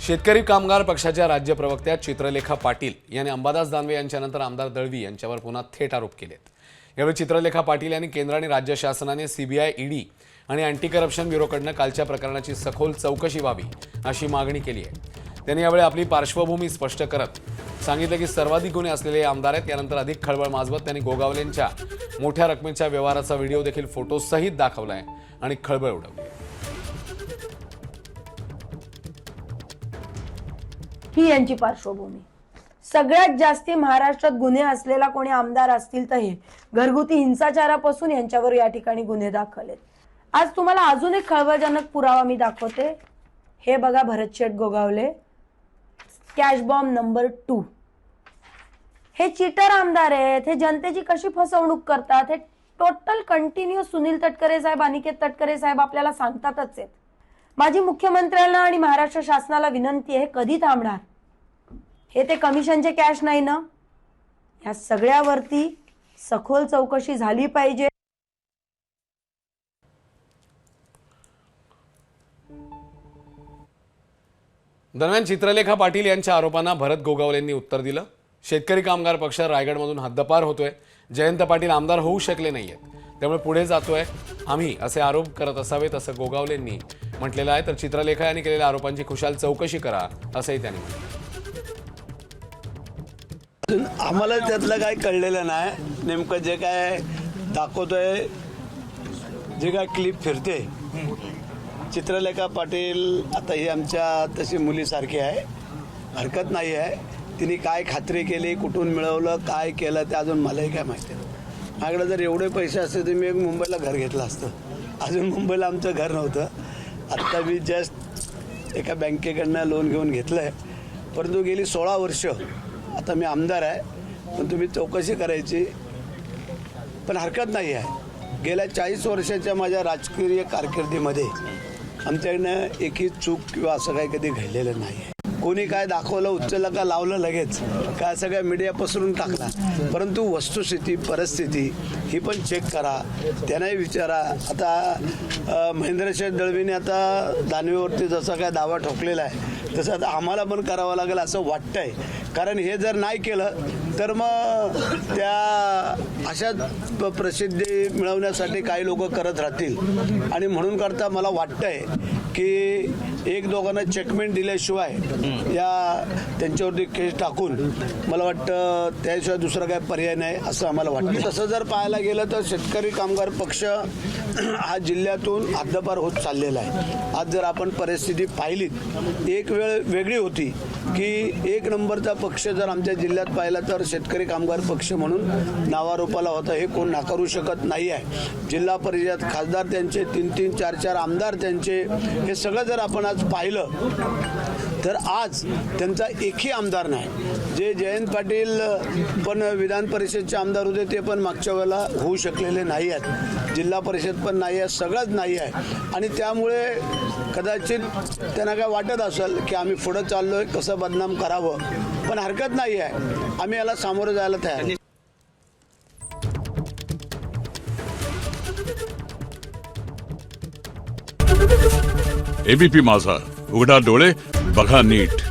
शेतकरी कामगार पक्षाच्या राज्य प्रवक्त्या चित्रलेखा पाटील यांनी अंबादास दानवे यांच्यानंतर आमदार दळवी यांच्यावर पुन्हा थेट आरोप केलेत। यावेळी चित्रलेखा पाटील यांनी केंद्र आणि राज्य शासनाने सीबीआय, ईडी आणि अँटी करप्शन ब्युरोकडून कालच्या प्रकरणाची सखोल चौकशी व्हावी अशी मागणी केली आहे। त्यांनी यावेळी आपली पार्श्वभूमी स्पष्ट करत सांगितले की सर्वाधिक गुन्हे असलेले आमदार आहेत। यानंतर अधिक खळबळ माजवत त्यांनी गोगावलेंच्या मोठ्या रकमेच्या व्यवहाराचा व्हिडिओ देखील फोटोसहित दाखवलाय आणि खळबळ उडवली। ही यांची पार्श्वभूमी। सगळ्यात जास्ती महाराष्ट्रात गुन्हे असलेला कोणी आमदार असतील तर हे घरगुती हिंसाचारापासून यांच्यावर या ठिकाणी गुन्हे दाखल आहेत। आज तुम्हाला अजून एक खळबळजनक पुरावा मी दाखवते। हे बघा, भरत शेठ गोगावले, कॅश बॉम्ब नंबर 2। हे चीटर आमदार आहेत। हे जनतेची कशी फसवणूक करतात हे टोटल कंटिन्यू सुनील तटकरे साहेब, अनिकेत तटकरे साहेब आपल्याला सांगतातच आहेत। माझी मुख्यमंत्र्यांना आणि महाराष्ट्र शासनाला विनंती आहे, कधी थांबणार? हे ते कमिशनचे कॅश नाही ना? या सगळ्यावरती सखोल चौकशी झाली पाहिजे। दरम्यान चित्रलेखा पाटील यांच्या आरोपांना भरत गोगावलेंनी उत्तर दिलं। शेतकरी कामगार पक्ष रायगडमधून हद्दपार होतोय। जयंत पाटील आमदार होऊ शकले नाहीयेत, त्यामुळे पुढे जातोय आम्ही असे आरोप करत असावेत असं गोगावलेंनी म्हटलेलं आहे। तर चित्रलेखा यांनी केलेल्या आरोपांची खुशाल चौकशी करा असंही त्यांनी म्हटलं। आम्हाला त्यातलं काय कळलेलं नाही। नेमकं जे काय दाखवतोय, जे काय क्लिप फिरते, चित्रलेखा पाटील आता ही आमच्या तशी मुलीसारखी आहे, हरकत नाही आहे। तिने काय खात्री केली, कुठून मिळवलं, काय केलं ते अजून मलाही काय माहिती नाही। माझ्याकडे जर एवढे पैसे असते तर मी एक मुंबईला घर घेतलं असतं। अजून मुंबईला आमचं घर नव्हतं। आत्ता मी जस्ट एका बँकेकडनं लोन घेऊन घेतलं आहे, परंतु गेली 16 वर्ष आता मी आमदार आहे। पण तुम्ही चौकशी करायची, पण हरकत नाही आहे। गेल्या 40 वर्षाच्या माझ्या राजकीय कारकिर्दीमध्ये आमच्याकडनं एकही चूक किंवा असं काही कधी घडलेलं नाही आहे। कोणी काय दाखवलं, उचललं का लावलं लगेच, काय सगळ्या मीडिया पसरून टाकला, परंतु वस्तुस्थिती, परिस्थिती ही पण चेक करा, त्यांनाही विचारा। आता महेंद्रशेठ दळवीने आता दानवेवरती जसा काय दावा ठोकलेला आहे तसं आता आम्हाला पण करावं लागेल असं वाटतंय। कारण हे जर नाही केलं तर मग त्या अशाच प्रसिद्धी मिळवण्यासाठी काही लोक करत राहतील। आणि म्हणून करता मला वाटतंय की एक दोघांना चेकमेंट दिल्याशिवाय या त्यांच्यावरती केस टाकून मला वाटतं त्याशिवाय दुसरा काय पर्याय नाही असं आम्हाला वाटतं। तसं जर पाहायला गेलं तर शेतकरी कामगार पक्ष हा जिल्ह्यातून हद्दपार होत चाललेला आहे। आज जर आपण परिस्थिती पाहिलीत, एक वेळ वेगळी होती की एक नंबरचा पक्ष जर आमच्या जिल्ह्यात पाहिला तर शेतकरी कामगार पक्ष म्हणून नावारूपाला होता, हे कोण नाकारू शकत नाही आहे। जिल्हा परिषद खासदार त्यांचे 3-3, 4-4 आमदार त्यांचे, हे सगळं जर आपण आज पाहिलं तर आज त्यांचा एकही आमदार नाही। जे जयंत पाटील पण विधान परिषदचे आमदार होते ते पण मागच्या वेळेला होऊ शकलेले नाही आहेत, जिल्हा परिषद पण नाही आहे, सगळंच नाही आहे। आणि त्यामुळे कदाचित त्यांना काय वाटत असेल की आम्ही पुढं चाललोय, कसं बदनाम करावं, पण हरकत नाही आहे, आम्ही याला सामोरं जायला तयार आहे। एबीपी माझा, उघडा डोळे बघा नीट।